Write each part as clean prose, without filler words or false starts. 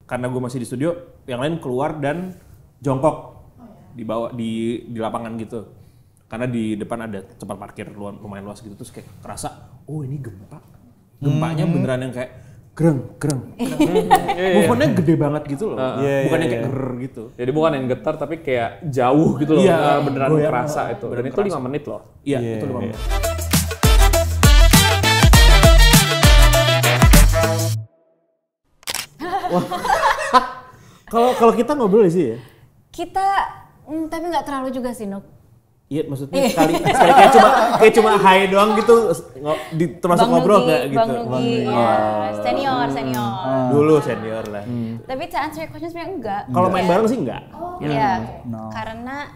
karena gue masih di studio, yang lain keluar dan jongkok di bawah di lapangan gitu. Karena di depan ada tempat parkir lumayan luas gitu, terus kayak kerasa, oh ini gempa. Gempanya beneran yang kayak greng. Movementnya gede banget gitu loh, bukan yang kayak ger gitu. Jadi bukan yang getar tapi kayak jauh gitu loh, beneran kerasa itu. Dan itu 5 menit loh. Iya, itu 5 menit. Kalau kita ngobrol sih ya. Kita tapi nggak terlalu juga sih, Nuk. Iya, maksudnya sekali kayak cuma hai doang gitu, termasuk ngobrol nggak gitu. Bang Nugi, senior. Dulu senior lah. Tapi to answer your question sebenarnya enggak. Kalau main bareng sih enggak. Iya, karena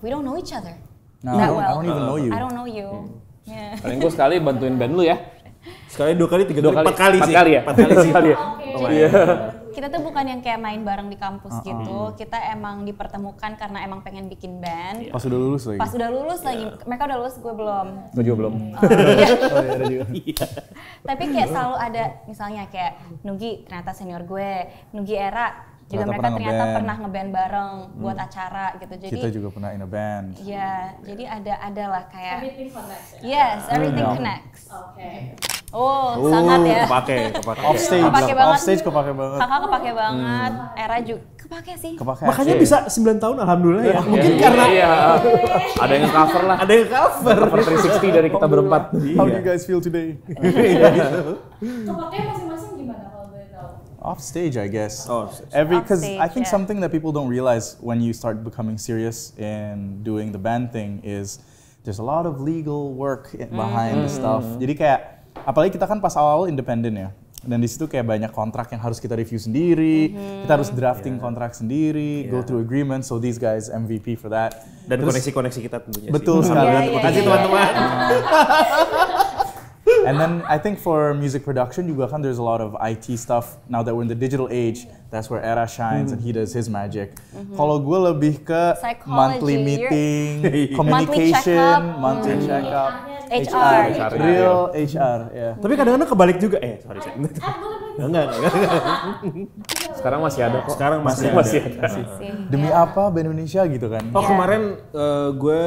we don't know each other No, that I well. don't even know you. I don't know you. Yeah. Paling gue sekali bantuin band lu ya. Sekali, 2 kali, 3 kali, 4 kali sih. 4 kali ya? 4 kali sih. Iya. Kita tuh bukan yang kayak main bareng di kampus gitu. Kita emang dipertemukan karena emang pengen bikin band. Pas udah lulus lagi. Pas udah lulus lagi, mereka udah lulus, gue belum. Gue juga belum. Tapi kayak selalu ada, misalnya kayak Nugi ternyata senior gue, Nugi Era juga mereka ternyata pernah ngeband bareng buat acara gitu. Jadi kita juga pernah in a band. Iya, jadi ada lah kayak Everything connects. yes, everything connects. Oke. Oh, sangat ya. Kepake. Kepake banget. Offstage kepake banget. Kakak kepake banget, Era juga kepake sih. Kepake. Makanya bisa 9 tahun alhamdulillah ya. Mungkin karena Ada yang cover lah. ada yang cover. Cover 360 dari kita berempat. How do you guys feel today? Kepakaian masing-masing gimana kalau boleh tahu? Off stage, I guess. Off Because stage, I think yeah. something that people don't realize when you start becoming serious in doing the band thing is there's a lot of legal work behind the stuff. Jadi kayak apalagi kita kan pas awal-awal independen ya. Dan di situ kayak banyak kontrak yang harus kita review sendiri, kita harus drafting kontrak sendiri, go through agreement. So these guys MVP for that. Dan koneksi-koneksi kita tentunya Betul sih. sekali. Terima kasih teman-teman. And then I think for music production juga kan there's a lot of IT stuff. Now that we're in the digital age, that's where Era shines and he does his magic. Kalau gue lebih ke Psychology, monthly meeting, communication, monthly check-up, HR. real HR, ya. Tapi kadang-kadang kebalik juga. Sorry. Enggak. Sekarang masih ada kok. Sekarang masih ada. Demi apa band Indonesia gitu kan? Oh kemarin gue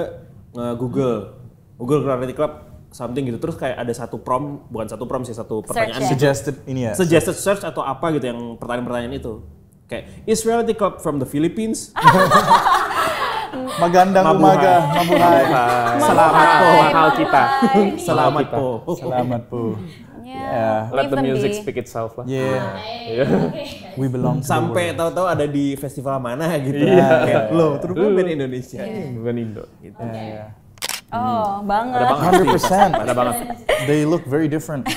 Google Clarity Club something gitu, terus kayak ada satu satu pertanyaan Search, ya? Suggested ini ya. suggested search atau apa gitu yang pertanyaan-pertanyaan itu. Kayak is Reality Club from the Philippines? Magandang umaga, mabuhay. Selamat po. Mahal kita. Selamat po. Selamat po. Yeah. Let the Live music be. speak itself lah. Yeah, we belong to the Sampai world. tahu-tahu ada di festival mana gitu. Iya. Kayak lo, terus band Indonesia. Bukan Indo. Gitu. Yeah. Oh, banget. Ada banget. 100%. Ada banget. They look very different.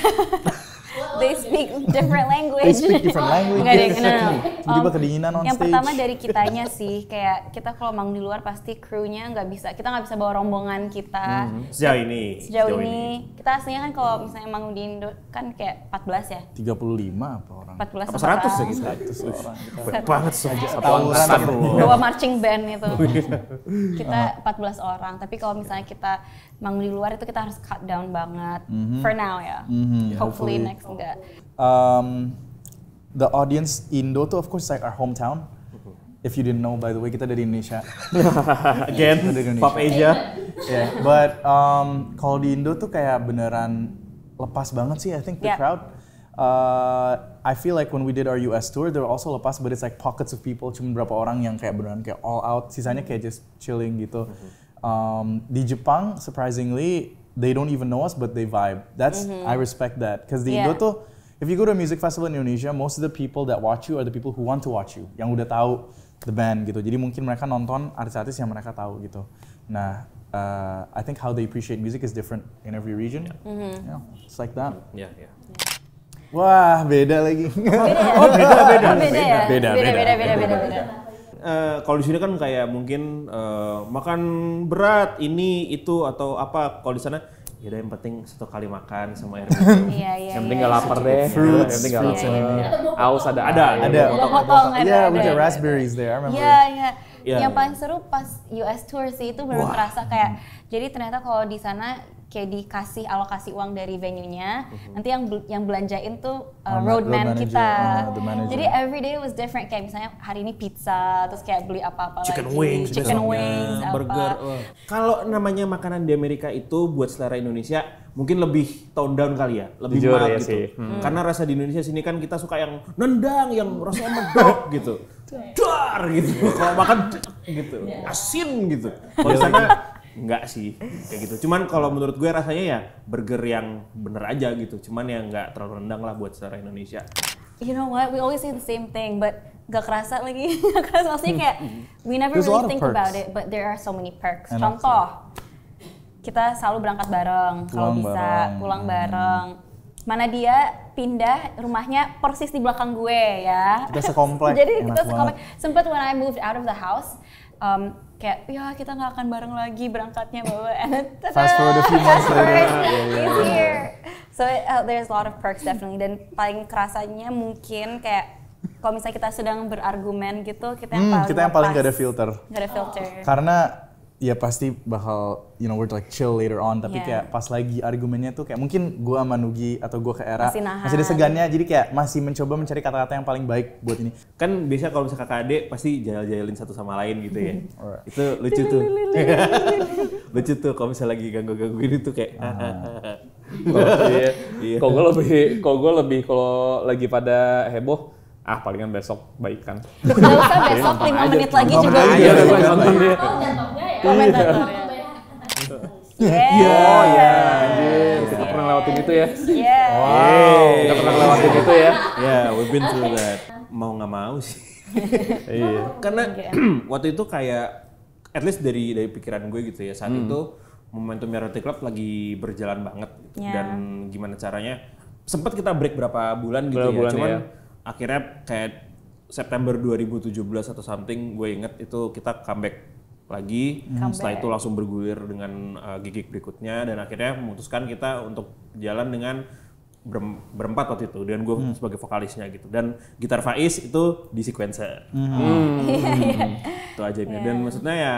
They speak different language. They speak different languages. Enggak deh, no. Tiba-tiba kedinginan on Yang stage. pertama dari kitanya sih, kayak kita kalau manggung di luar pasti krunya kita nggak bisa bawa rombongan kita. Sejauh ini. Sejauh ini, kita aslinya kan kalau misalnya manggung di Indo kan kayak 14 ya? 35 apa orang? 14 Apa 100 ya orang. gitu? 100 orang. Banyak banget saja. Tawuran. Bawa marching band itu. Kita 14 orang, tapi kalau misalnya kita manggung di luar itu kita harus cut down banget. For now ya. Hopefully next enggak. The audience Indo tuh of course like our hometown. If you didn't know, by the way, kita dari Indonesia. Again, Kita dari Indonesia. Pop Asia. Yeah, but kalau di Indo tuh kayak beneran lepas banget sih. I think the Yeah. crowd. I feel like when we did our US tour, they were also lepas, but it's like pockets of people. Cuma berapa orang yang kayak beneran kayak all out. Sisanya kayak just chilling gitu. Di Jepang, surprisingly, they don't even know us, but they vibe. That's I respect that. Because di Indo Yeah. tuh, if you go to a music festival in Indonesia, most of the people that watch you are the people who want to watch you, yang udah tahu the band gitu. Jadi mungkin mereka nonton artis-artis yang mereka tahu gitu. Nah, I think how they appreciate music is different in every region. Yeah, it's like that. Iya. Wah, beda lagi. Beda ya? Beda. Beda. Kalau di sini kan kayak mungkin makan berat ini itu atau apa. Kalau di sana ya udah yang penting satu kali makan sama air minum. Iya. Yang penting gak lapar deh. Yang penting gak lapar. Aus ada. Ada. Potong ada. Yeah, with the raspberries there. I remember. Iya. Iya. Yang paling seru pas US tour sih itu benar terasa kayak, jadi ternyata kalau di sana kayak dikasih alokasi uang dari venue-nya, nanti yang belanjain tuh Road roadman manager, kita. the manager. Jadi every day was different, kayak misalnya hari ini pizza, terus kayak beli apa-apa Chicken lagi. wings, chicken besoknya, wings, burger. apa. Kalau namanya makanan di Amerika itu buat selera Indonesia mungkin lebih tone down kali ya, lebih Jujur mild ya gitu. sih. Karena rasa di Indonesia sini kan kita suka yang nendang, yang rasanya medok gitu. Dar gitu. Kalau makan gitu, asin gitu. Kalau di sana enggak sih kayak gitu. Cuman kalau menurut gue rasanya ya burger yang bener aja gitu. Cuman yang enggak terlalu nendang lah buat selera Indonesia. You know what? We always say the same thing, but gak kerasa lagi. Gak kerasa, maksudnya kayak we never There's a lot really of think perks. about it, but there are so many perks. Enak Contoh, kita selalu berangkat bareng kalau Pulang bisa, bareng. pulang bareng. Mana dia pindah rumahnya persis di belakang gue ya. Kita sekomplek, Jadi enak kita sekomplek. banget. Sempet when I moved out of the house, kayak ya kita nggak akan bareng lagi berangkatnya bawa. And then, Fast forward a few months later. He's here. So there's a lot of perks definitely. Dan paling kerasanya mungkin kayak kalau misalnya kita sedang berargumen gitu, kita yang paling gak ada lepas. filter. Gak ada filter. Karena ya pasti bakal, we're like chill later on, tapi Yeah. kayak pas lagi argumennya tuh kayak mungkin gue sama Nugi atau gue ke Era Masih nahan. masih ada segannya, jadi kayak masih mencoba mencari kata-kata yang paling baik buat ini. Kan biasanya kalau misalnya kakak adik pasti jahil-jahilin satu sama lain gitu ya. Itu lucu tuh. Lucu tuh kalau misalnya lagi ganggu-gangguin itu kayak Iya. Kalau gue lebih kalau lagi pada heboh, palingan besok baikan. Gak usah besok 5 menit lagi juga. Iya, udah gue nonton dia. Jatuhnya ya. Komentatornya. Oh ya, anjir. Kita pernah lewatin itu ya. Iya. Kita pernah lewatin itu ya. ya, we've been through that. Mau nggak mau sih. Iya. Karena waktu itu kayak at least dari pikiran gue gitu ya, saat itu momentum Roti Club lagi berjalan banget gitu. Yeah. Dan gimana caranya sempat kita break berapa bulan gitu Berapa ya, bulan, cuman ya. akhirnya kayak September 2017 atau something gue inget itu kita comeback lagi. Setelah itu langsung bergulir dengan gig berikutnya dan akhirnya memutuskan kita untuk jalan dengan berempat waktu itu dan gue sebagai vokalisnya gitu dan gitar Faiz itu di sequencer. Itu aja dan maksudnya ya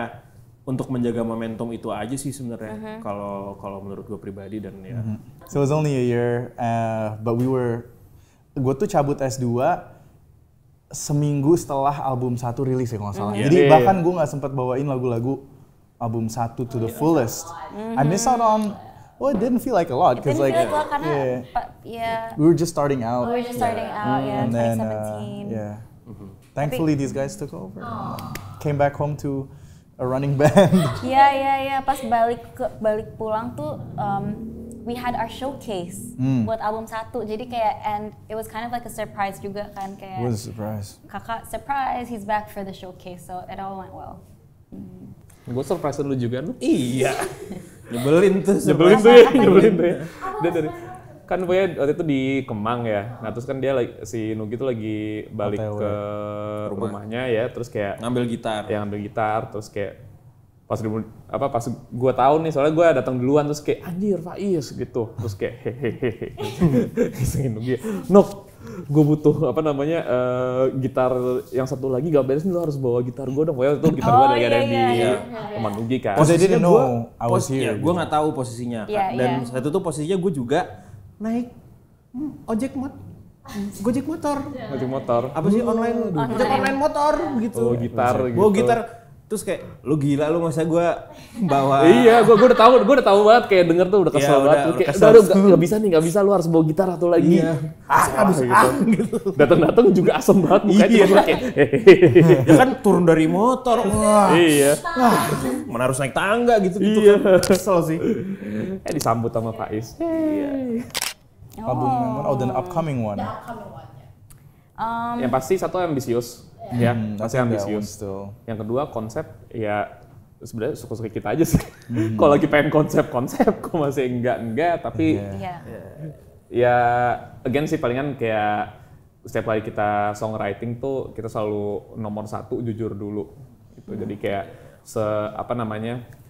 untuk menjaga momentum itu aja sih sebenarnya kalau menurut gue pribadi dan ya. So it was only a year, but gue tuh cabut S2 seminggu setelah album 1 rilis ya kalau nggak salah. Jadi bahkan gue nggak sempat bawain lagu-lagu album 1 to the fullest. I miss out on, it didn't feel like a lot because like, karena we were just starting out. we were just starting out, And then, 2017. thankfully these guys took over. Came back home to a running band. Iya. Pas balik pulang tuh, we had our showcase buat album 1. Jadi kayak, and it was kind of like a surprise juga kan, kayak What a surprise. kakak surprise, he's back for the showcase, so it all went well. Gue surprise lu juga lu. Iya. Nyebelin tuh. Nyebelin tuh ya. Dia dari kan gue waktu itu di Kemang ya. Nah terus kan dia si Nugi tuh lagi balik OTW. ke rumahnya ya. Terus kayak Ngambil gitar. ngambil gitar. Terus kayak pas gue tahu nih soalnya gue datang duluan terus kayak anjir Faiz gitu. Terus kayak hehehe. Isengin Nugi. Nok, gue butuh gitar yang satu lagi gak beres nih, lo harus bawa gitar gue dong. Pokoknya itu gitar gue ada di teman Nugi kan. Oh, they didn't know I was Ya, here. gue nggak tahu posisinya. Iya, Dan iya. saat itu tuh posisinya gue juga naik Gojek motor. Ngajak motor. Apa sih ojek online motor gitu. Oh, gitar gitu. Bawa gitar. Terus kayak lu gila lu masa gue bawa. Iya, gue udah tahu banget kayak denger tuh udah kesel Iya, banget. udah Kayak kesel. nggak bisa lu harus bawa gitar satu lagi. Iya. Gitu. Datang juga asem banget mukanya Iya. cuma kayak hehehe. Ya kan turun dari motor. Wah. Iya. Mana harus naik tangga gitu Iya. kan. Kesel sih. Disambut sama Faiz. Album the upcoming one. Yang pasti satu ambisius. Ya, pasti That one ambisius. still. Yang kedua konsep ya sebenarnya suka-suka kita aja sih. Kalau lagi pengen konsep, kok masih enggak, tapi Iya. ya again sih palingan kayak setiap kali kita songwriting tuh kita selalu nomor 1 jujur dulu. Gitu. Jadi kayak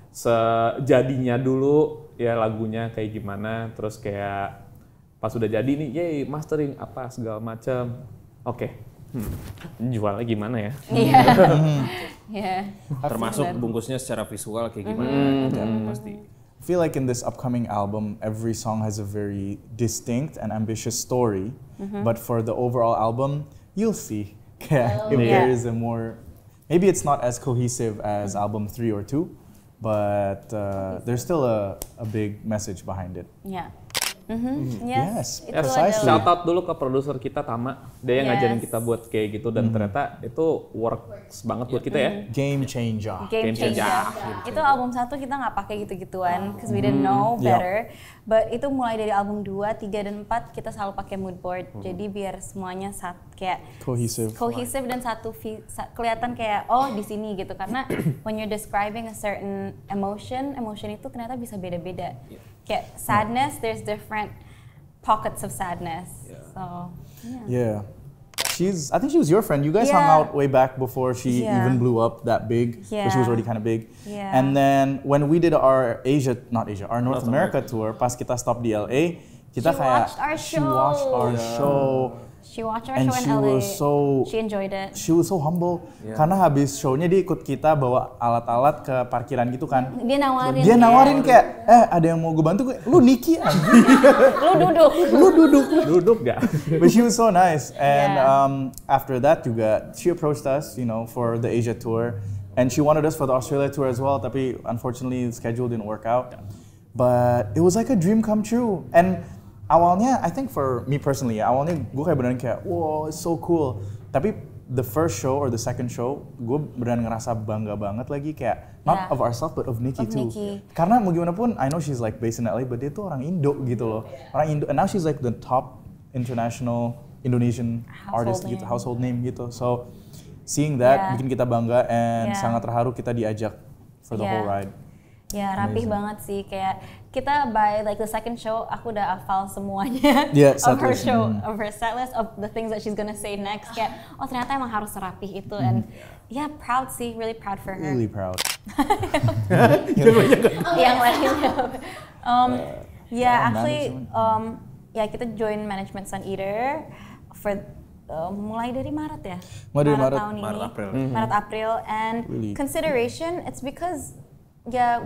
sejadinya dulu ya lagunya kayak gimana, terus kayak pas udah jadi nih, yay mastering apa segala macam. Oke. Jualnya gimana ya? Iya. Termasuk bungkusnya secara visual kayak gimana. Pasti. feel like in this upcoming album, every song has a very distinct and ambitious story. But for the overall album, you'll see if there is a more, maybe it's not as cohesive as album 3 or 2, but there's still a big message behind it. Yeah. Yes, Itu precisely. Shout out dulu ke produser kita Tama, dia yang ngajarin Yes. kita buat kayak gitu dan ternyata itu works banget buat kita ya. Game changer. Game Game changer. changer. Itu album 1 kita nggak pakai gitu-gituan, because we didn't know better. But itu mulai dari album 2, 3 dan 4 kita selalu pakai mood board. Jadi biar semuanya kayak cohesive dan kelihatan kayak oh di sini gitu. Karena when you're describing a certain emotion itu ternyata bisa beda-beda. Kayak sadness, there's different pockets of sadness. So Yeah. I think she was your friend. You guys hung out way back before she even blew up that big. But she was already kind of big. Yeah. And then when we did our North America tour, pas kita stop di LA, kita She kayak watched our she watched our show. she watched our And show in she LA. was She enjoyed it. She was so humble karena habis show-nya dia ikut kita bawa alat-alat ke parkiran gitu kan. Dia nawarin. Dia nawarin kayak, ada yang mau gue bantu? Lu Niki anjing. Lu duduk. Duduk gak? But she was so nice, and Yeah. after that juga she approached us, for the Asia tour, and she wanted us for the Australia tour as well. Tapi unfortunately the schedule didn't work out. But it was like a dream come true. And awalnya, I think for me personally, awalnya gue kayak beneran kayak, wow, it's so cool. Tapi the first show or the second show, gue beneran ngerasa bangga banget lagi kayak not of ourselves but of Niki too. Karena mau gimana pun, I know she's like based in LA, but dia tuh orang Indo gitu loh. Orang Indo, and now she's like the top international Indonesian artist gitu, household name gitu. So seeing that bikin kita bangga and sangat terharu kita diajak for the whole ride. Ya rapih banget sih, kayak kita by like the second show aku udah hafal semuanya of her show, of her set list, of the things that she's gonna say next. Kayak ternyata emang harus serapih itu, and proud sih, really proud for her. Really proud. Yang lainnya. Actually, kita join management Sun Eater for mulai dari Maret ya. Maret tahun ini. Maret April, and really? Consideration, it's because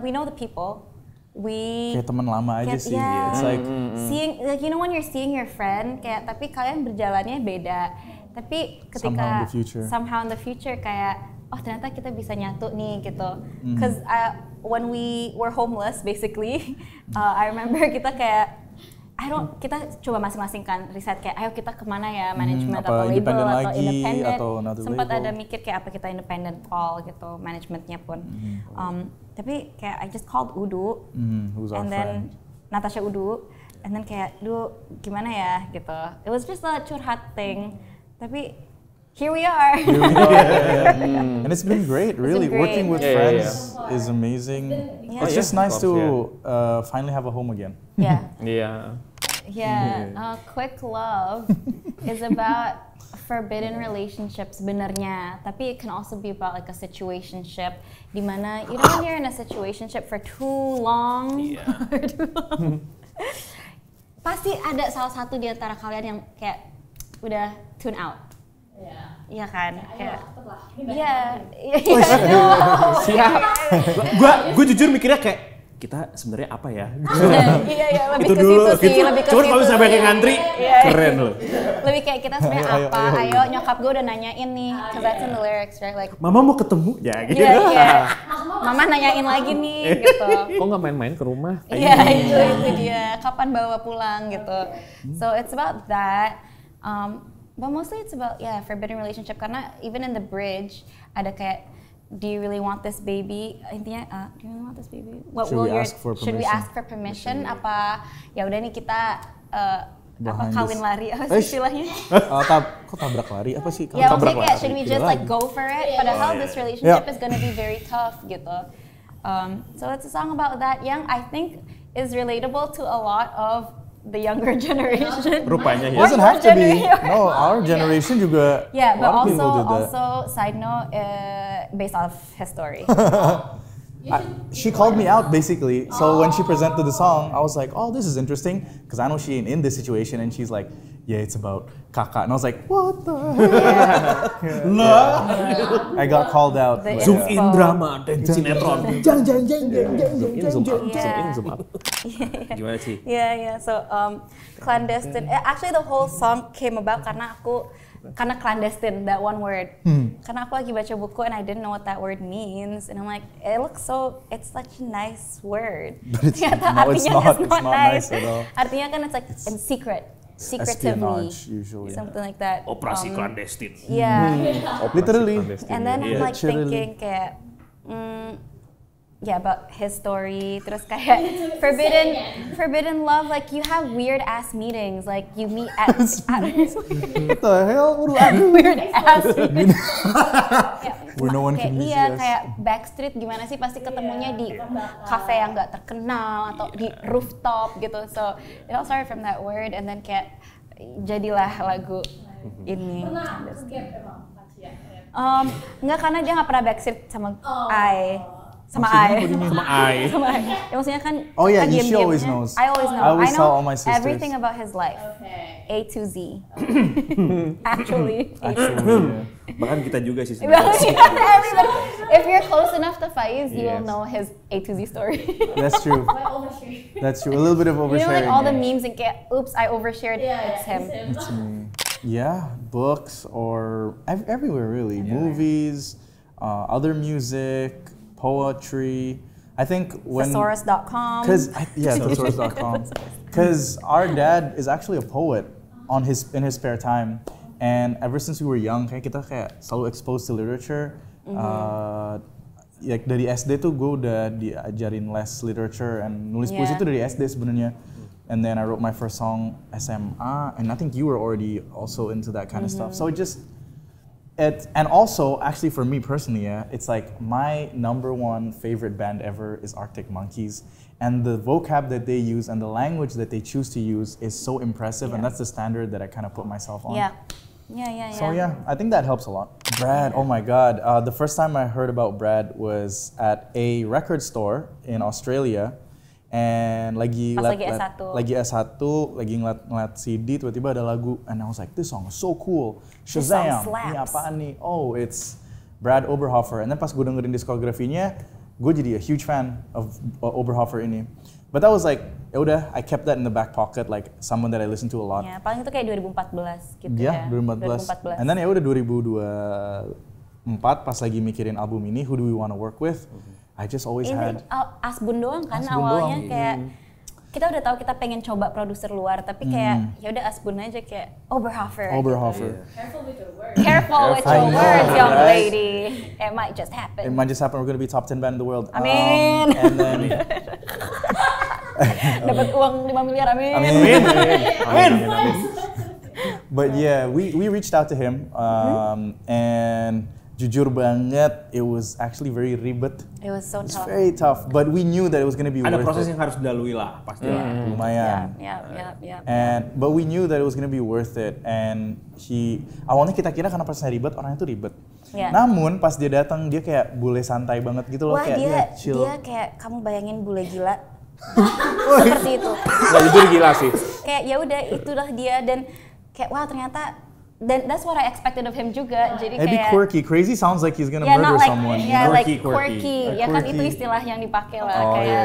we know the people. Kayak teman lama aja sih. It's like seeing, when you're seeing your friend, kayak tapi kalian berjalannya beda. Tapi ketika somehow in the future kayak ternyata kita bisa nyatu nih gitu. Cause when we were homeless basically, I remember kita kayak kita coba masing-masing kan riset kayak ayo kita kemana ya, manajemen atau label atau independent. Sempat ada mikir kayak apa kita independent call gitu manajemennya pun. Tapi kayak I just called Udu, and then Natasha Udu, and then kayak gimana ya gitu. It was just a curhat thing, tapi here we are. And it's been great, really. Working with friends is amazing. It's just nice to finally have a home again. Quick Love is about forbidden relationships sebenarnya, tapi it can also be about like a situationship, dimana when you're in a situationship for too long, pasti ada salah satu di antara kalian yang kayak udah tune out. Iya kan? Gue jujur mikirnya kayak kita sebenarnya apa ya? Lebih ke situ sih, lebih ke situ. Cuman kalau misalnya kayak ngantri, keren loh. Lebih kayak kita sebenarnya apa? Ayo, nyokap gue udah nanyain nih, cause that's in the lyrics, right? Like, Mama mau ketemu ya gitu. Mama nanyain lagi nih, gitu. Kok nggak main-main ke rumah? Iya, itu dia. Kapan bawa pulang gitu. So it's about that. But mostly it's about forbidden relationship, karena even in the bridge ada kayak, do you really want this baby? Intinya, do you really want this baby? Should we ask for permission? Apa ya udah nih kita kawin lari apa sih istilahnya? Kok tabrak lari apa sih? Ya maksudnya kayak should we just like go for it? Padahal this relationship is gonna be very tough gitu. So it's a song about that yang I think is relatable to a lot of the younger generation. Rupanya It doesn't have to be. No, our generation juga. Yeah, but also side note, based off history. She called me out basically. So when she presented the song, I was like, oh, this is interesting. Because I know she ain't in this situation. And she's like, yeah, it's about kakak. And I was like, what the heck? I got called out. Zoom in drama dan sinetron. Zoom in, zoom out, zoom out. Gimana sih? Yeah. So clandestine. Actually, the whole song came about karena clandestine, that one word. Karena aku lagi baca buku and I didn't know what that word means, and I'm like, it's such a nice word. But it's not nice at all. Artinya kan it's like in secretively, usually, something like that. Operasi clandestin. Yeah. Literally. And then I'm like Literally. thinking kayak, about his story. Terus kayak forbidden love, like you have weird ass meetings, like you meet at What the hell? weird ass meetings. Where no one can see Iya, us. kayak Backstreet gimana sih, pasti ketemunya di cafe yang nggak terkenal atau di rooftop gitu. So it all started from that word, and then kayak jadilah lagu ini. Pernah gap emang Facia? Enggak, karena dia nggak pernah Backstreet sama I. Sama I. Ya maksudnya kan. Oh yeah, kan she diem-diemnya. always knows. I always know. I always know tell all my sisters. everything about his life. Okay. A to Z. Actually. Actually, Bahkan kita juga sih. Everybody. If you're close enough to Faiz, you will know his A to Z story. That's true. Why overshare? That's true. A little bit of You know, oversharing. like all the memes and kayak, oops, I overshared. Yeah, It's him. It's me. Yeah, books or everywhere really. Movies, other music, poetry. I think when Thesaurus.com. Thesaurus.com. Because our dad is actually a poet in his spare time, and ever since we were young, kayak kita kayak selalu exposed to literature. Ya dari SD tuh gue udah diajarin les literature and nulis puisi itu dari SD sebenarnya. And then I wrote my first song SMA, and I think you were already also into that kind of stuff. So and also, actually for me personally, it's like my #1 favorite band ever is Arctic Monkeys. And the vocab that they use and the language that they choose to use is so impressive, and that's the standard that I kind of put myself on. Yeah. So yeah, I think that helps a lot. Brad, oh my God. The first time I heard about Brad was at a record store in Australia. And lagi S1, lagi ngeliat CD, tiba-tiba ada lagu, and I was like, this song is so cool. Shazam, ini apaan nih? Oh, it's Brad Oberhofer. And then pas gue dengerin diskografinya, gue jadi a huge fan of Oberhofer ini. But that was like, ya udah, I kept that in the back pocket, like someone that I listen to a lot. Ya, paling itu kayak 2014 gitu ya. 2014. And then ya udah 2024 pas lagi mikirin album ini, Who Do We Want to Work With? I just always had Asbun doang kan Asbun awalnya doang. kayak kita udah tahu kita pengen coba produser luar, tapi kayak ya udah Asbun aja kayak Oberhofer. Careful with your words. Careful with your words, young lady. It might just happen. It might just happen. We're gonna be top 10 band in the world. Amin. And then Dapat uang 5 miliar, amin. Amin. But yeah, we reached out to him, and jujur banget, it was actually very ribet. It was so tough. Very tough, but we knew that it was gonna be Ada worth proses it. yang harus dilalui lah pasti. Lumayan. Yeah. But we knew that it was gonna be worth it, and awalnya kita kira karena prosesnya ribet, orangnya tuh ribet. Yeah. Namun pas dia datang dia kayak bule santai banget gitu loh, Wah, kayak chill. dia kayak kamu bayangin bule gila. Seperti itu. Nah, itu gila sih. Kayak ya udah itulah dia, dan kayak wah ternyata that's what I expected of him juga. Jadi Maybe kayak quirky. Crazy sounds like he's gonna murder someone. Yeah, like Quirky. quirky. Ya kan itu istilah yang dipakai lah. Oh, kayak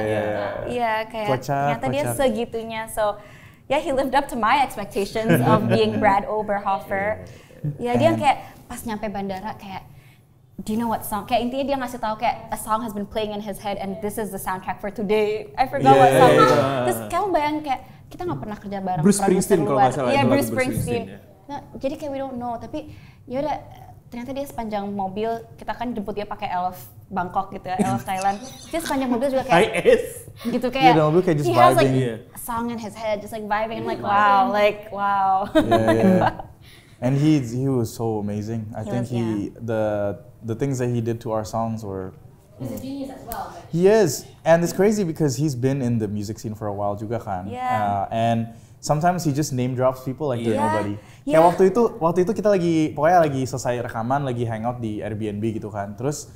iya. kayak Kocak, ternyata dia kocak. segitunya. So yeah, he lived up to my expectations of being Brad Oberhofer. Ya dia kayak pas nyampe bandara kayak, do you know what song? Kayak intinya dia ngasih tahu kayak a song has been playing in his head and this is the soundtrack for today. I forgot what song. Terus kamu bayang kayak kita nggak pernah kerja bareng Bruce produser Springsteen kalau luar. nggak salah, Iya, itu lagu Bruce Bruce Springsteen. Springsteen, Nah, jadi kayak we don't know, tapi yaudah ternyata dia sepanjang mobil, kita kan jemput dia pakai Elf Bangkok gitu ya, Elf Thailand. Dia sepanjang mobil juga kayak gitu kayak, Iya, mobil kayak just he has like vibing. a song in his head, just like vibing, like wow. Yeah. And he was so amazing. I think was, the things that he did to our songs were. He's a genius as well. Like, He is, and it's crazy because he's been in the music scene for a while juga kan. Yeah. And sometimes he just name drops people like they're Yeah. nobody. Yeah. Kayak waktu itu kita pokoknya lagi selesai rekaman, lagi hangout di Airbnb gitu kan. Terus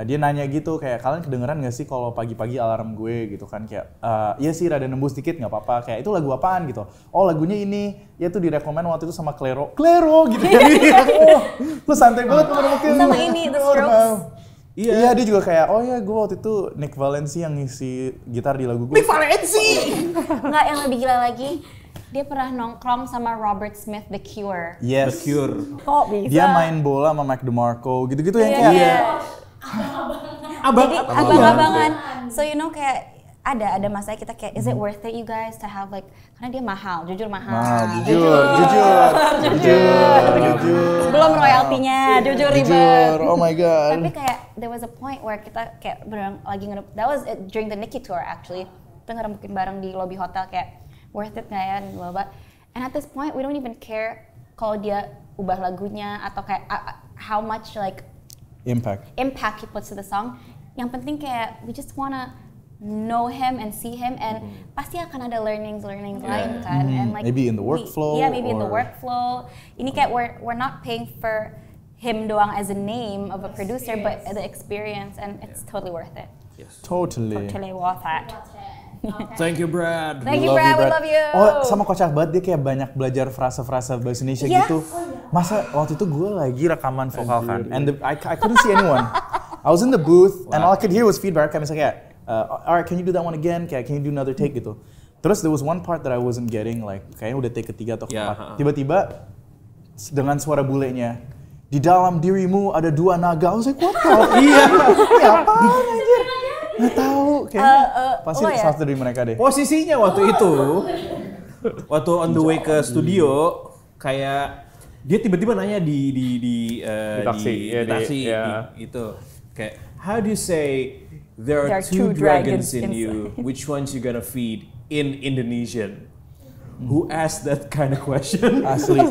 dia nanya gitu kayak kalian kedengeran gak sih kalau pagi-pagi alarm gue gitu kan kayak iya sih rada nembus dikit nggak apa-apa kayak itu lagu apaan gitu. Oh lagunya ini ya tuh direkomend waktu itu sama Clairo gitu kan. Oh lu santai banget mungkin. Sama ini The Strokes. Iya dia juga kayak oh ya gue waktu itu Nick Valenci yang ngisi gitar di lagu gue. Nick Valenci. Enggak, yang lebih gila lagi. Dia pernah nongkrong sama Robert Smith The Cure. Yes. The Cure. Kok bisa? Dia main bola sama Mac DeMarco gitu-gitu yang kayak. Iya. Abang, Jadi abang-abangan. So you know kayak ada masanya kita kayak is it worth it you guys to have like karena dia mahal, jujur mahal. Jujur. Belum royaltinya, jujur ribet. Oh my god. Tapi kayak there was a point where kita kayak beneran lagi that was during the Nicki tour actually. Kita ngerebukin bareng di lobby hotel kayak worth it nggak ya, bla bla. And at this point we don't even care kalau dia ubah lagunya atau kayak how much like impact he puts to the song. Yang penting kayak we just wanna know him and see him and pasti akan ada learnings lain kan. And like maybe in the workflow. Maybe in the workflow. Ini kayak we're not paying for him doang as a name of a producer, but the experience, and it's totally worth it. Yes. Totally worth it. Thank you, Brad. Thank you, Brad. We love you. Oh, sama kocak banget dia kayak banyak belajar frasa-frasa bahasa Indonesia gitu. Masa waktu itu gue lagi rekaman vokal kan, and I couldn't see anyone. I was in the booth, and all I could hear was feedback. Kayak misalnya kayak, alright, can you do that one again? Kayak, can you do another take gitu. Terus there was one part that I wasn't getting, like kayaknya udah take ketiga atau keempat. Tiba-tiba dengan suara bulenya, di dalam dirimu ada dua naga. I was like, what the? Iya apaan anjir? Nggak tahu, kayaknya pasti salah dari mereka deh. Posisinya waktu itu, waktu on the way ke studio, kayak dia tiba-tiba nanya di taksi, itu kayak how do you say there are two dragons in you, which ones you gonna feed in Indonesian? Who asked that kind of question? Asli.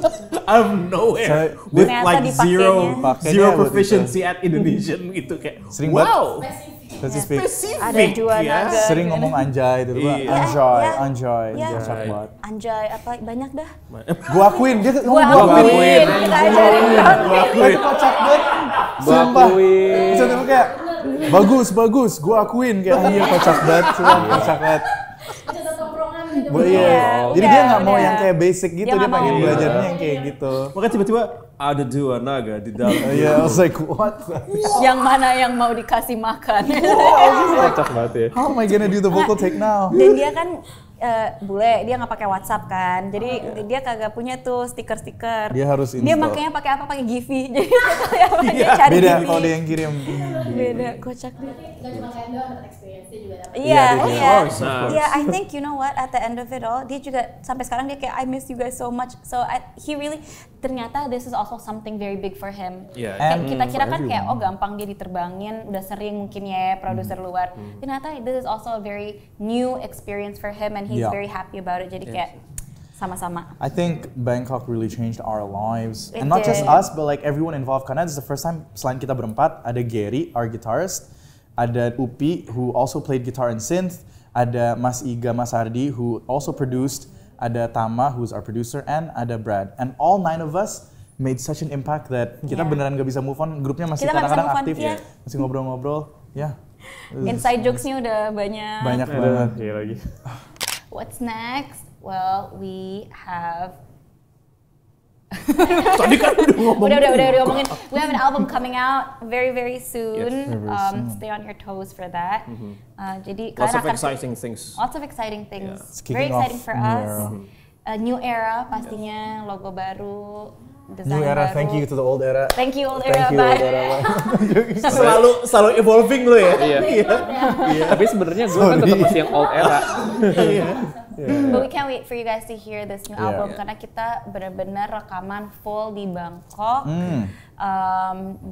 Out of nowhere with like zero proficiency at Indonesian gitu kayak sering wow. Spesifik. Ada dua naga. Sering ngomong anjay itu anjay. Kocak banget. Anjay apa banyak dah. Gua akuin dia Gua akuin. Kita ajarin. Itu kocak banget. Sumpah. Itu kayak bagus. Gua akuin kayak iya kocak banget. Kocak banget. Jadi dia nggak mau yang kayak basic gitu, dia pengen belajarnya yang kayak gitu. Makanya tiba-tiba ada dua naga di dalam. Iya, I was like what? Yang mana yang mau dikasih makan? Kocak banget ya. How am I gonna do the vocal take now? Dan dia kan bule, dia nggak pakai WhatsApp kan, jadi dia kagak punya tuh stiker-stiker. Dia harus install. Dia makanya pakai apa? Pakai Giphy. Jadi dia cari beda Giphy. kalau dia yang kirim. Beda, kocak dia. Gak cuma kalian doang dapat experience, dia juga dapat. Iya. I think you know what, at the end of it all, dia juga sampai sekarang dia kayak I miss you guys so much. So he really ternyata this is also something very big for him. Kayak kita kira kan kayak oh gampang dia diterbangin, udah sering mungkin ya produser luar. Ternyata this is also a very new experience for him and he's very happy about it. Jadi kayak sama-sama. I think Bangkok really changed our lives, and not just us, but like everyone involved. Karena it's the first time selain kita berempat, ada Gary, our guitarist, ada Upi, who also played guitar and synth, ada Mas Iga Masardi, who also produced, ada Tama, who's our producer, and ada Brad. And all 9 of us made such an impact that kita beneran gak bisa move on. Grupnya masih kadang-kadang aktif, masih ngobrol-ngobrol. Inside jokes-nya udah banyak. Banyak banget. Iya lagi. What's next? Well, we have Tadi kan udah ngomong. Udah ngomongin. We have an album coming out very soon. Stay on your toes for that. Jadi Lots of exciting things. Lots of exciting things. Very exciting for us. New era pastinya, logo baru, desain New era, baru. thank you to the old era. Thank you old era, bye. Selalu evolving lo ya. Iya. Tapi sebenarnya gue kan tetap masih yang old era. But we can't wait for you guys to hear this new album karena kita benar-benar rekaman full di Bangkok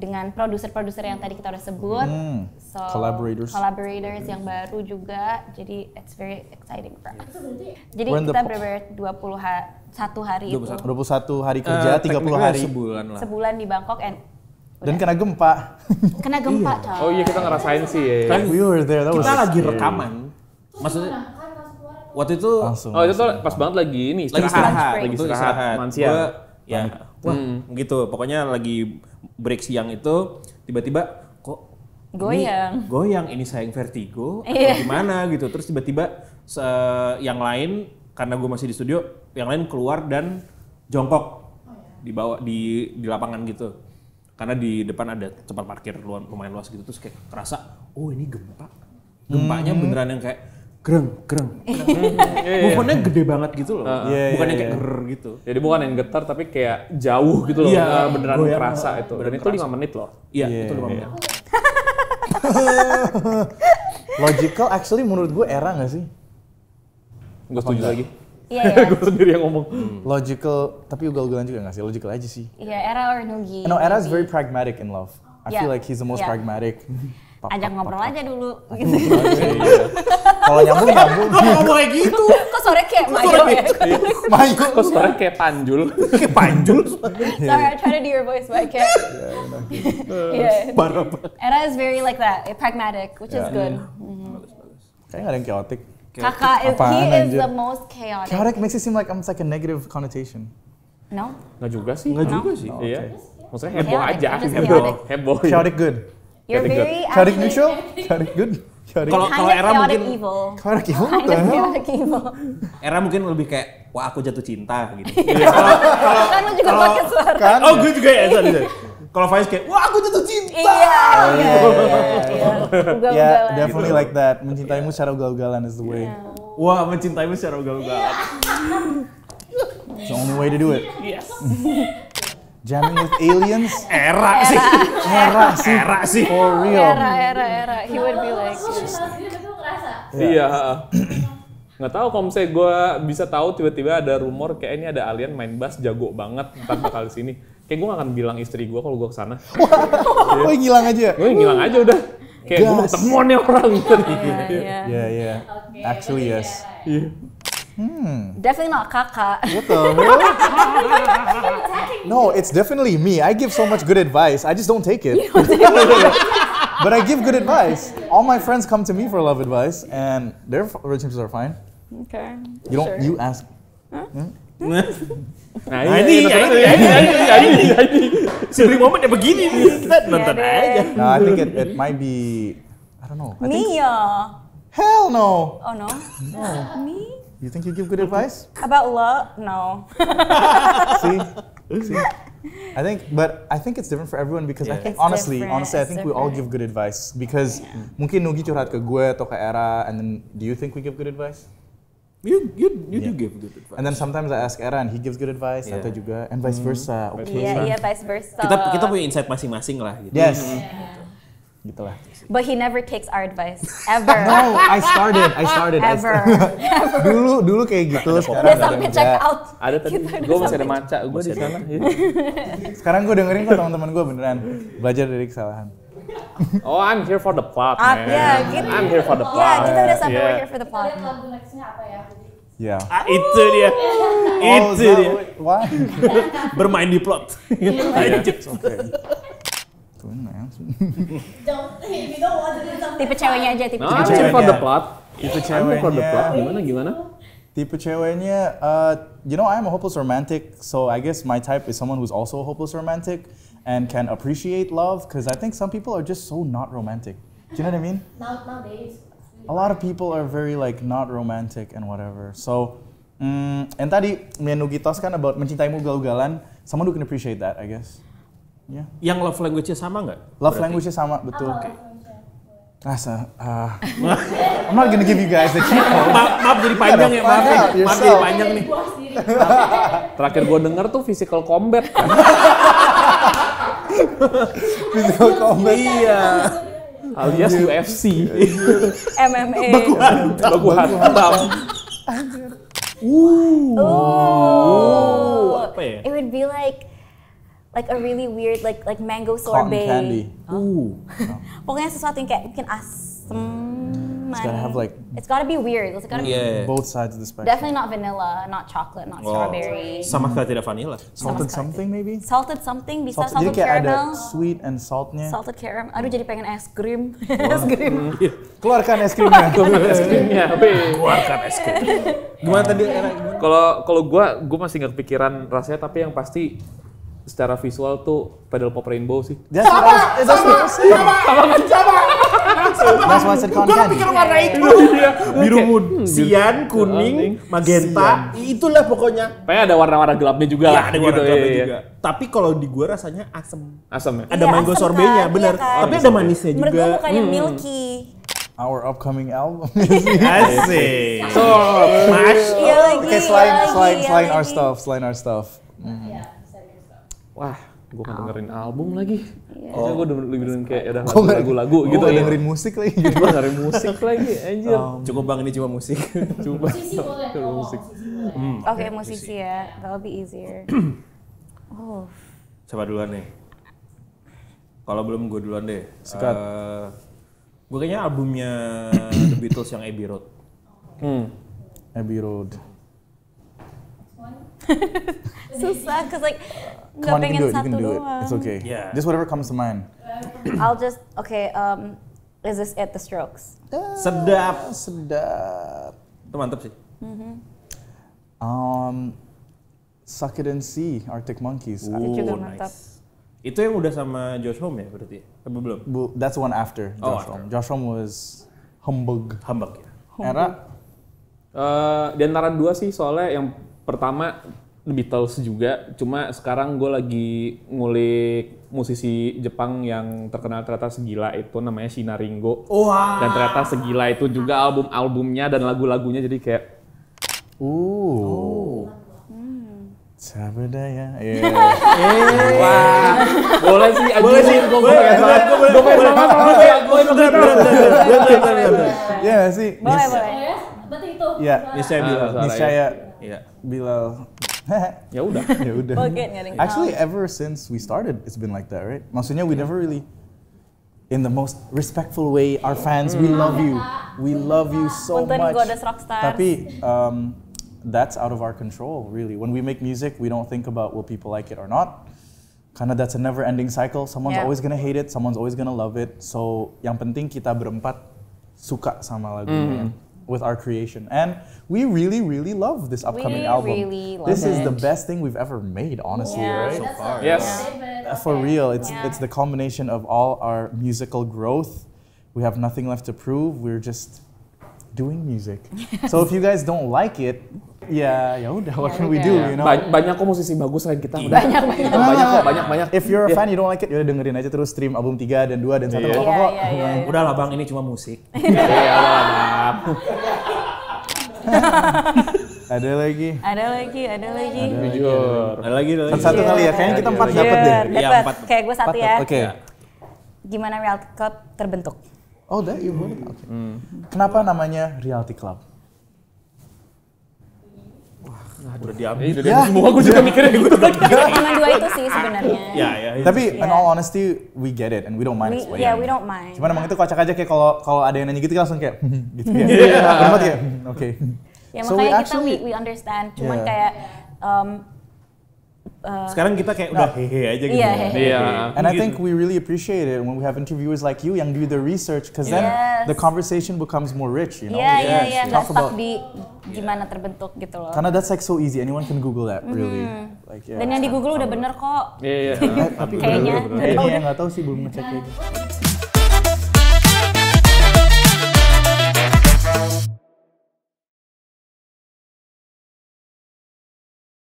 dengan produser-produser yang tadi kita udah sebut, so collaborators yang baru juga, jadi it's very exciting for us. Jadi kita benar-benar 21 hari itu. 21 hari kerja, 30 hari. Sebulan di Bangkok dan kena gempa. Kena gempa, Oh iya kita ngerasain sih ya. Kan we were there. Kita lagi rekaman. Maksudnya waktu itu Oh itu tuh pas banget lagi ini istirahat. Lagi istirahat. Mansia. Gitu. Pokoknya lagi break siang itu tiba-tiba kok goyang, ini sayang vertigo, Iya. atau gimana gitu. Terus tiba-tiba yang lain, karena gue masih di studio, yang lain keluar dan jongkok di bawah di lapangan gitu. Karena di depan ada tempat parkir lumayan luas gitu, terus kayak kerasa, oh ini gempa. Gempanya beneran yang kayak greng. Movementnya gede banget gitu loh, bukan yang kayak ger gitu. Jadi bukan yang getar tapi kayak jauh gitu loh, Iya, beneran goyang, kerasa itu. Dan itu 5 menit loh. Iya, itu 5 menit. Logical actually menurut gue era nggak sih? Gue setuju lagi. Iya. Gue sendiri yang ngomong. Logical, tapi ugal-ugalan juga nggak sih? Logical aja sih. Iya, Era or Nugi. No, Era is very pragmatic in love. I feel Yeah. like he's the most Yeah. pragmatic. Ajak ngobrol aja dulu. Gitu. Kalau nyambung. Ngomong kayak gitu. Kok sore kayak Mayo ya? Mayu. Kok suara kayak panjul? Kayak panjul. Sorry, I try to do your voice, but I can't. Yeah. Parah banget. Era is very like that, pragmatic, which is good. Kayaknya nggak ada yang chaotic. Kakak is Apaan, he is anjir? the most chaotic. Chaotic makes it seem like it's like a negative connotation. No? Nggak juga sih. Enggak juga sih. Iya. Maksudnya heboh Chaotic, aja. just Heboh. chaotic. Heboh. Chaotic good. You're Chaotic very Chaotic actually neutral? Chaotic good? Chaotic Kalau kind of Era chaotic mungkin evil. chaotic evil? What Kind the of hell? chaotic evil. Era mungkin lebih kayak wah aku jatuh cinta gitu. Kan lu juga pakai suara. Kan? Oh gue juga ya sorry. Kalau Faiz kayak wah aku jatuh cinta. Iya. Ugal-ugalan. Yeah, definitely like that. Mencintaimu secara ugal-ugalan is the way. Wah mencintaimu secara ugal-ugalan. It's the only way to do it. Yes. Jamming with aliens? Era sih. Era sih. For real. Era. He would be like. Pas gitu tuh ngerasa. Iya. Nggak tahu kalau misalnya gue bisa tahu tiba-tiba ada rumor kayak ini ada alien main bass jago banget ntar bakal sini. Kayak gue gak akan bilang istri gue kalau gue kesana. Oh, ngilang aja. Gue ngilang aja udah. Kayak gue mau Gas. ketemu nih orang gitu. Iya. Yeah. Actually, yes. Definitely not kakak. What the hell? No, it's definitely me. I give so much good advice. I just don't take it. But I give good advice. All my friends come to me for love advice, and their relationships are fine. Okay. You don't. You ask. Nah ini. Sebelum momen ya begini nih. Kita nonton aja. No, I think it might be. I don't know. I think, Mia. hell no. Oh no. Me? You think you give good advice? About love? No. See. I think it's different for everyone because I think It's honestly, different, I it's think we all different. give good advice because mungkin Nugi curhat ke gue atau ke Era, and then do you think we give good advice? You do give good advice. And then sometimes I ask Era and he gives good advice, Yeah. Tata juga, and vice versa. Okay. Iya, vice versa. Kita punya insight masing-masing lah gitu. Yes. Gitu lah. But he never takes our advice. Ever. No, I started. Ever. Dulu kayak gitu. Udah Sekarang sampai enggak. check out. Ada tadi. Kita udah Gue masih ada sampai- maca gue di sana. Sekarang gue dengerin kok teman-teman gue beneran belajar dari kesalahan. Oh, I'm here for the plot, man. Ya, gitu. I'm here for the plot. Ya, kita udah sampai Yeah. we're here for the plot. Lihat lagu nextnya apa ya? Yeah. Itu dia. Itu dia. Why? Bermain di plot. Okay. Don't, if you don't want to do something. Tipe ceweknya aja, tipe No, I'm ceweknya. here for the Ceweknya. plot. Tipe I'm here for the plot. ceweknya. Gimana? Tipe ceweknya, you know, I'm a hopeless romantic, so I guess my type is someone who's also a hopeless romantic and can appreciate love, because I think some people are just so not romantic. Do you know what I mean? Nowadays. A lot of people are very like not romantic and whatever. So, and tadi Nugi tos kan about mencintaimu ugal-ugalan, someone who can appreciate that, I guess. Yeah. Yang love language-nya sama nggak? Love language-nya sama, betul. Rasa, I'm not gonna give you guys the cheat code. Maaf jadi panjang ya, maaf ya. Find out Maaf jadi yourself. panjang nih. Puas diri. Terakhir gue denger tuh physical combat kan. Physical combat. Iya. Alias UFC. MMA. Baku hantam. Oh. Apa ya? It would be like a really weird like mango Cotton sorbet. candy. Pokoknya sesuatu yang kayak mungkin asem. It's gotta have like It's gotta be weird. It's gotta be Iya. both sides of the spectrum. definitely not vanilla, not chocolate, not strawberry. Sama sekali tidak vanilla. Salted something maybe? Salted something bisa Salted, jadi salted kayak ada caramel. sweet and saltnya. Salted caramel. Aduh jadi pengen es krim. Es krim. Keluarkan es krimnya. Ya, Keluarkan es krim. Gimana tadi Era? Gimana? Kalau gue masih nggak kepikiran rasanya, tapi yang pasti secara visual tuh Pedal Pop Rainbow sih. That's what I was saying. That's what I said Gue content. pikir warna itu. Biru mood, cyan, kuning, magenta, itulah pokoknya. Kayaknya ada warna-warna gelapnya juga Ya, lah. ada warna gitu, gelapnya iya. juga. Tapi kalau di gue rasanya asem. Asam ya? Ada Iya, mango asem sorbetnya, kan, benar. iya kan. Tapi ada manisnya Menurut gue juga. mukanya milky. Our upcoming album. Asik. So, Mas. Iya lagi. Okay, selain our stuff. Wah, gue mau dengerin album lagi. Iya. Gue lebih dengerin kayak udah Gua nggak- lagu-lagu Gue gitu. nggak ya. dengerin musik lagi gitu. Gue dengerin musik lagi, anjir. Cukup bang, ini cuma musik. Coba. Musisi boleh ngomong, musisi boleh. Oke, musisi ya. That'll be easier. Oh. Coba duluan nih. Kalau belum gue duluan deh. Sikat. Gue kayaknya albumnya The Beatles yang Abbey Road. Abbey Road. Susah, cause like Come nggak on, you pengen can do it. You satu can do it. doang. It's okay. Yeah. Just whatever comes to mind. I'll just, okay, is this it, The Strokes? Sedap. Sedap. Itu mantep sih. Suck It and See, Arctic Monkeys. Itu juga Oh, mantap. Itu yang udah sama Josh Homme ya berarti? Apa belum? That's the one after Oh, Josh after. Homme. Josh Homme was Humbug. Hambak ya. Era Di antara dua sih, soalnya yang pertama The Beatles juga, cuma sekarang gue lagi ngulik musisi Jepang yang terkenal ternyata segila itu, namanya Shina Ringo. Wah. Dan ternyata segila itu juga album-albumnya dan lagu-lagunya, jadi kayak Sabadaya. Yeah. boleh sih, Boleh sih, gue boleh, pengen boleh, gue pengen sama Yeah sih. Boleh, Oh boleh. ya, berarti itu. Iya. Niscaya Bilal. Suara Niscaya Iya. Bilal. Ya udah. Ya udah. Oke, nyaring. Actually, ever since we started, it's been like that, right? Maksudnya we never really, in the most respectful way, our fans, we love you. We love you so Punten much. Goddess Rockstars. Tapi, that's out of our control, really. When we make music, we don't think about will people like it or not. Karena that's a never-ending cycle. Someone's Yeah. always gonna hate it, someone's always gonna love it. So, yang penting kita berempat suka sama lagunya. With our creation, and we really, really love this upcoming We album. really love This is it. the best thing we've ever made, honestly, Yeah. right? That's all. Yes. David, For okay. real, Yeah. it's the combination of all our musical growth. We have nothing left to prove. We're just doing music. So if you guys don't like it, ya udah, what can we do? You know. Banyak kok musisi bagus selain kita. Udah. Banyak. Banyak kok, banyak. If you're a fan, you don't like it, ya udah dengerin aja terus stream album 3 dan 2 dan 1 Iya. apa kok. Iya. Udah lah bang, ini cuma musik. Iya, maaf. Ada lagi. Jujur. Ada lagi. Satu kali ya, kayaknya kita 4 dapet deh. Iya, Dapat. 4. Kayak gue satu ya. Oke. Gimana Reality Club terbentuk? Oh, that you voted. Okay. Kenapa namanya Reality Club? Udah diambil. Udah deh, semua gue juga mikirnya gitu lagi. Cuma dua itu sih sebenarnya. Ya, ya. Tapi in Yeah. all honesty, we get it and we don't mind explaining. Yeah, we don't mind. Cuman emang itu kocak aja kayak kalau ada yang nanya gitu kita langsung kayak gitu ya. Berempat kayak oke. Ya So we makanya actually- we understand. Cuman Yeah. kayak Sekarang kita kayak udah hehe aja gitu. Iya, ya. hehe. Iya. And I think we really appreciate it when we have interviewers like you yang do the research, because then Yes. the conversation becomes more rich, you know. Iya, nggak Talk stuck about- di gimana terbentuk gitu loh. Karena that's like so easy, anyone can Google that, really. Like, yeah. Dan yang di Google udah bener kok. Iya. Kayaknya. Kayaknya nggak tahu sih belum ngecek lagi.